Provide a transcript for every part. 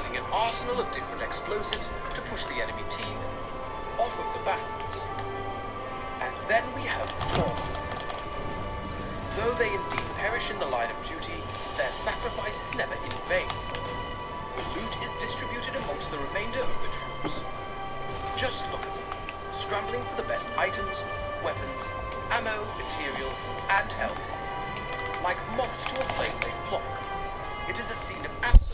creating an arsenal of different explosives to push the enemy team off of the battlements. And then we have the Fallen. Though they indeed perish in the line of duty, their sacrifice is never in vain. The loot is distributed amongst the remainder of the troops. Just look at them, scrambling for the best items, weapons, ammo, materials, and health. Like moths to a flame they flock. It is a scene of absolute...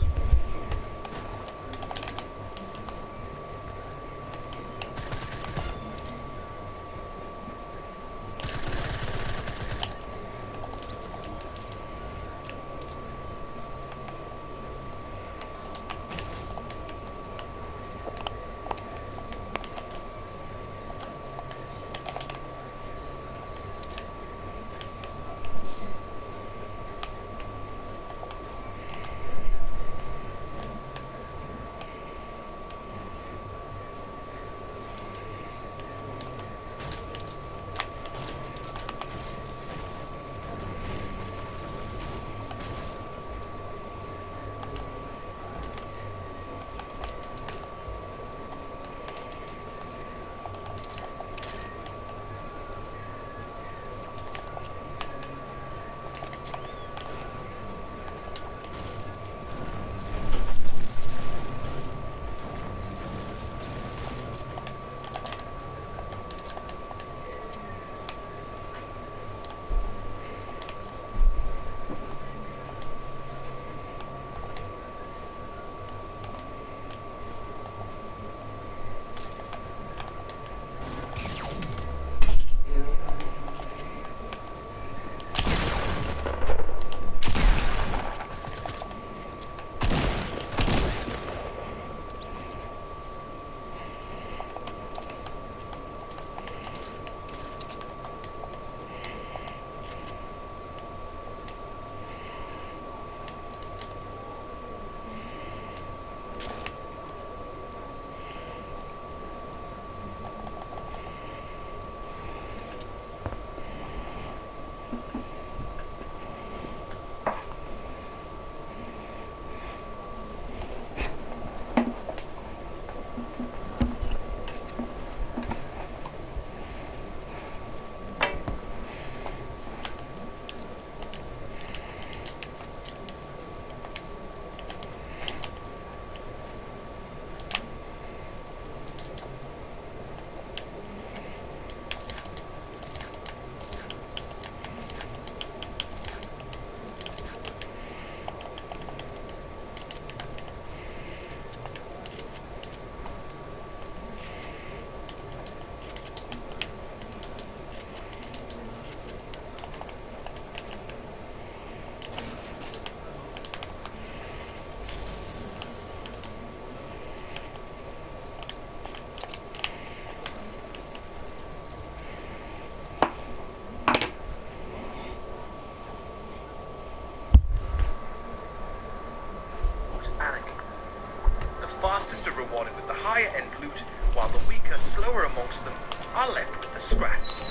fastest are rewarded with the higher end loot, while the weaker, slower amongst them are left with the scraps.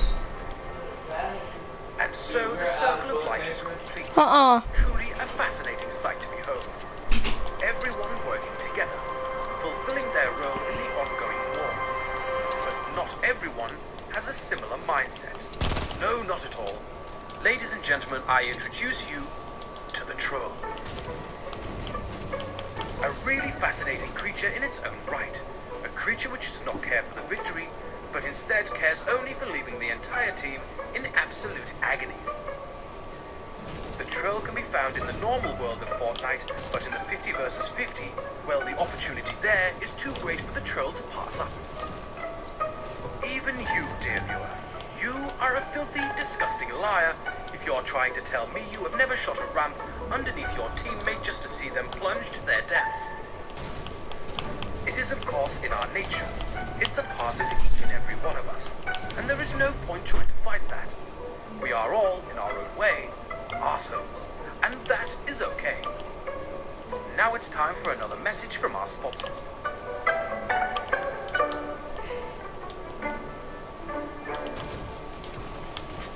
And so the circle of life is complete. Truly a fascinating sight to behold. Everyone working together, fulfilling their role in the ongoing war. But not everyone has a similar mindset. No, not at all. Ladies and gentlemen, I introduce you to the Troll. A really fascinating creature in its own right. A creature which does not care for the victory, but instead cares only for leaving the entire team in absolute agony. The Troll can be found in the normal world of Fortnite, but in the 50 versus 50, well, the opportunity there is too great for the Troll to pass up. Even you, dear viewer, you are a filthy, disgusting liar if you're trying to tell me you have never shot a ramp underneath your teammate just to see them plunge to their deaths. It is, of course, in our nature. It's a part of each and every one of us, and there is no point trying to fight that. We are all, in our own way, arseholes, and that is okay. Now it's time for another message from our sponsors.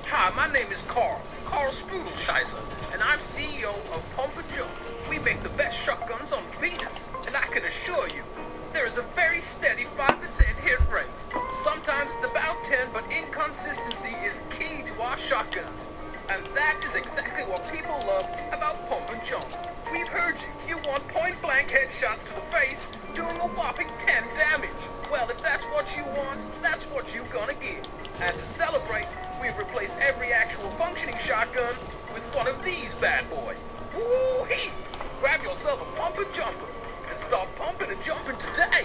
Hi, my name is Carl Sprudelscheiser, and I'm CEO of Pump and Jump. We make the best shotguns on Venus, and I can a steady 5% hit rate. Sometimes it's about 10, but inconsistency is key to our shotguns. And that is exactly what people love about pump and jump. We've heard you. You want point-blank headshots to the face, doing a whopping 10 damage. Well, if that's what you want, that's what you're gonna get. And to celebrate, we've replaced every actual functioning shotgun with one of these bad boys. Woo-hee! Grab yourself a pump and jumper and start pumping and jumping today.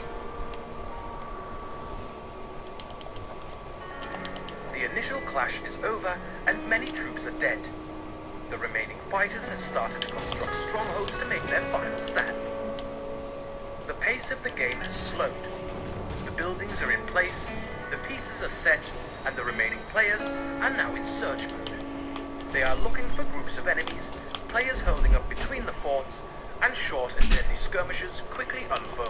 The initial clash is over and many troops are dead. The remaining fighters have started to construct strongholds to make their final stand. The pace of the game has slowed. The buildings are in place, the pieces are set, and the remaining players are now in search mode. They are looking for groups of enemies, players holding up between the forts, and short and deadly skirmishes quickly unfold.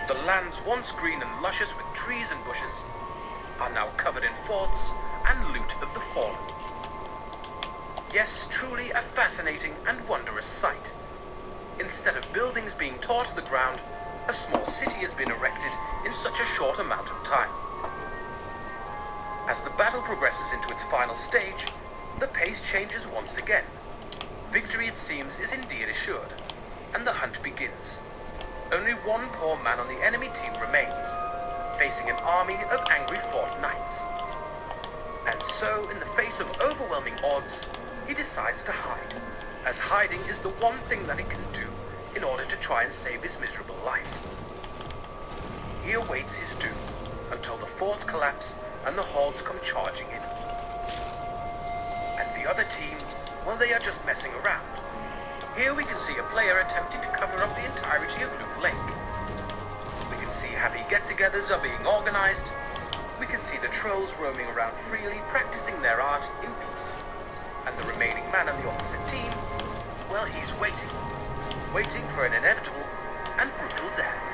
The lands once green and luscious with trees and bushes are now covered in forts and loot of the fallen. Yes, truly a fascinating and wondrous sight. Instead of buildings being tore to the ground, a small city has been erected in such a short amount of time. As the battle progresses into its final stage, the pace changes once again. Victory, it seems, is indeed assured, and the hunt begins. Only one poor man on the enemy team remains, facing an army of angry fort knights. And so, in the face of overwhelming odds, he decides to hide, as hiding is the one thing that he can do in order to try and save his miserable life. He awaits his doom until the forts collapse and the hordes come charging in. And the other team, well, they are just messing around. Here we can see a player attempting to cover up the entirety of Loot Lake. We can see happy get-togethers are being organized. We can see the trolls roaming around freely, practicing their art in peace. And the remaining man on the opposite team, well, he's waiting. Waiting for an inevitable and brutal death.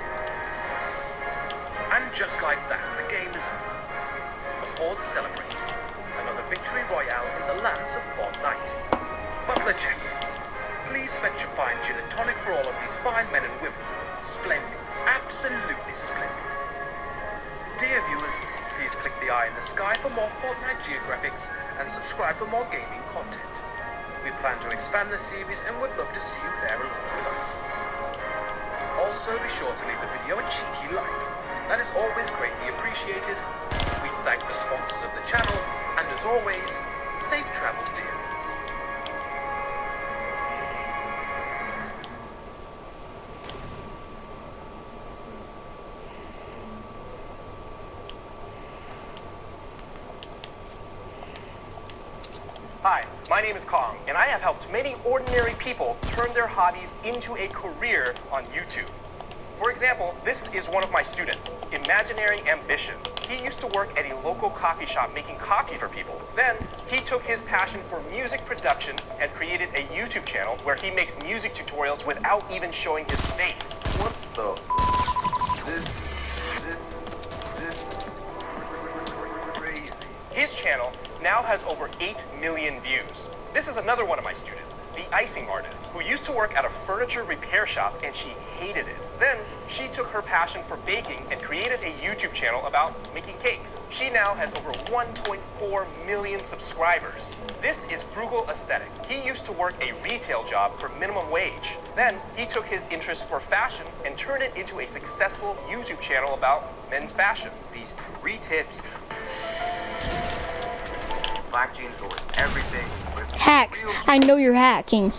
And just like that, the game is over. The Horde celebrates another victory royale in the lands of Fortnite. Butler General, please fetch a fine gin and tonic for all of these fine men and women. Splendid, absolutely splendid. Dear viewers, please click the eye in the sky for more Fortnite geographics and subscribe for more gaming content. We plan to expand the series and would love to see you there along with us. Also, be sure to leave the video a cheeky like. That is always greatly appreciated. We thank the sponsors of the channel, and as always, safe travels, dear viewers. Hi, my name is Kong, and I have helped many ordinary people turn their hobbies into a career on YouTube. For example, this is one of my students, Imaginary Ambition. He used to work at a local coffee shop making coffee for people. Then, he took his passion for music production and created a YouTube channel where he makes music tutorials without even showing his face. What the? This is crazy. His channel now has over 8 million views. This is another one of my students, the icing artist, who used to work at a furniture repair shop and she hated it. Then she took her passion for baking and created a YouTube channel about making cakes. She now has over 1.4 million subscribers. This is Frugal Aesthetic. He used to work a retail job for minimum wage. Then he took his interest for fashion and turned it into a successful YouTube channel about men's fashion. These 3 tips. Black jeans go with everything. Hacks. I know you're hacking.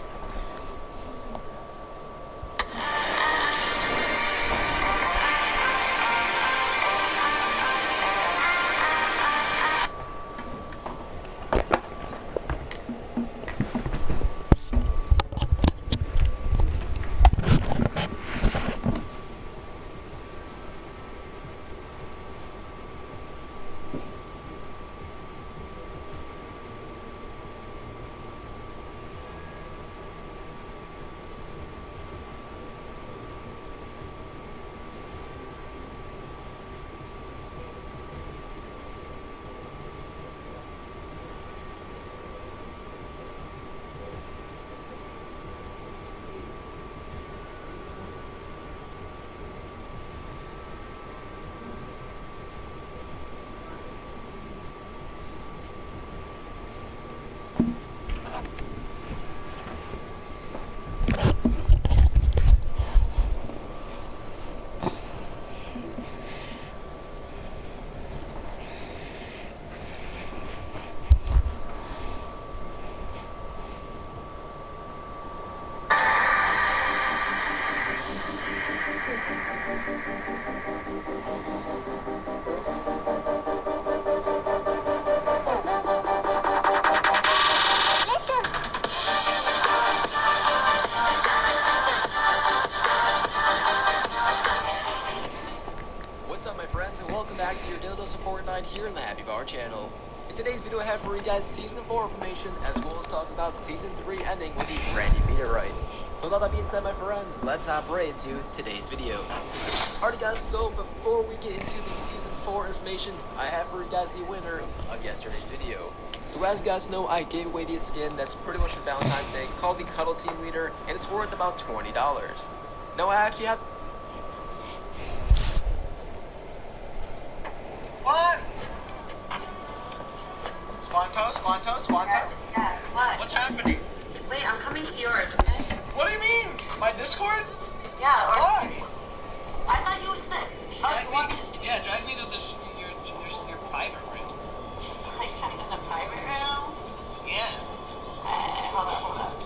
to your daily dose of Fortnite here in the Happy Bar channel. In today's video I have for you guys Season 4 information as well as talk about Season 3 ending with the brand new meteorite. So with all that being said, my friends, let's hop right into today's video. Alright guys, so before we get into the Season 4 information, I have for you guys the winner of yesterday's video. So as you guys know, I gave away the skin that's pretty much for Valentine's Day called the Cuddle Team Leader, and it's worth about $20. Now I actually had... What? Swanto? Yeah, what? What's happening? Wait, I'm coming to yours, okay? What do you mean? My Discord? Yeah, or... Why? I thought you were sick. Oh, you want me to... Yeah, drag me to this, your private room. Are you trying to get in the private room? Yeah. Hold up.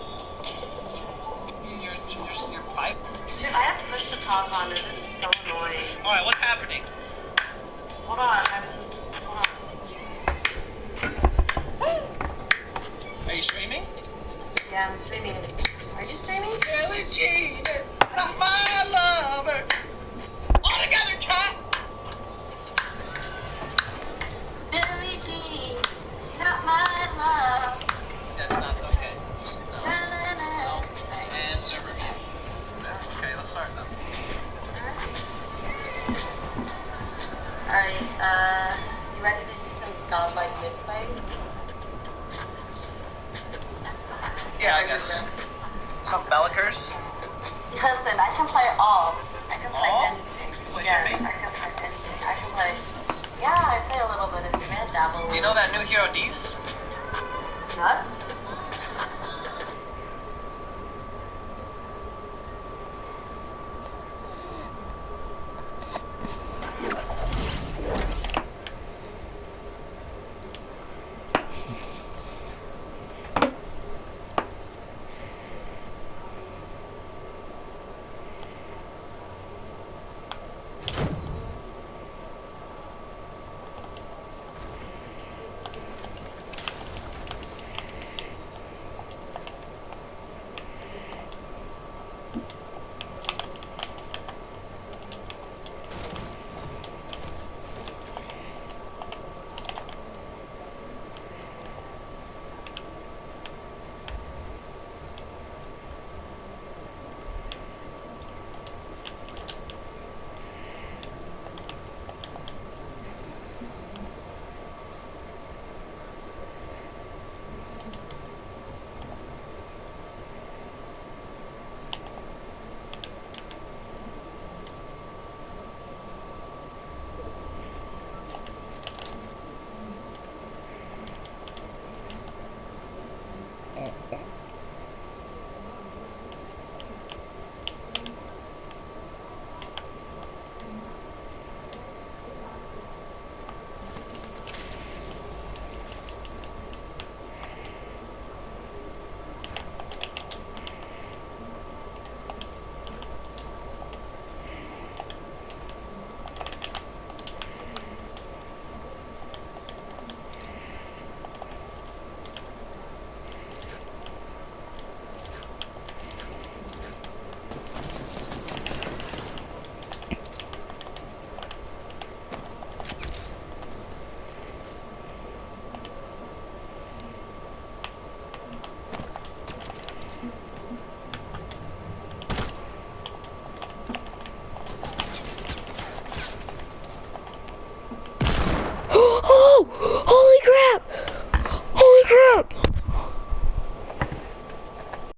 Your private. Dude, I have push to talk on this. This is so annoying. Alright, what's happening? Hold on. Are you streaming? Yeah, I'm streaming. Are you streaming? Billie Jean is not my lover. All together, chat! Billie Jean, not my love. That's not okay. No. Na-na-na. And server view. Okay, let's start them. Alright, you ready to see some godlike mid-play? Yeah, I guess. Some Bellicers. Listen, I can play all. I can play All? anything. Play Yes, Shimmy? I can play anything. I can play... Yeah, I play a little bit of Shimmy, dabble. Do you know that new hero Deez? Nuts?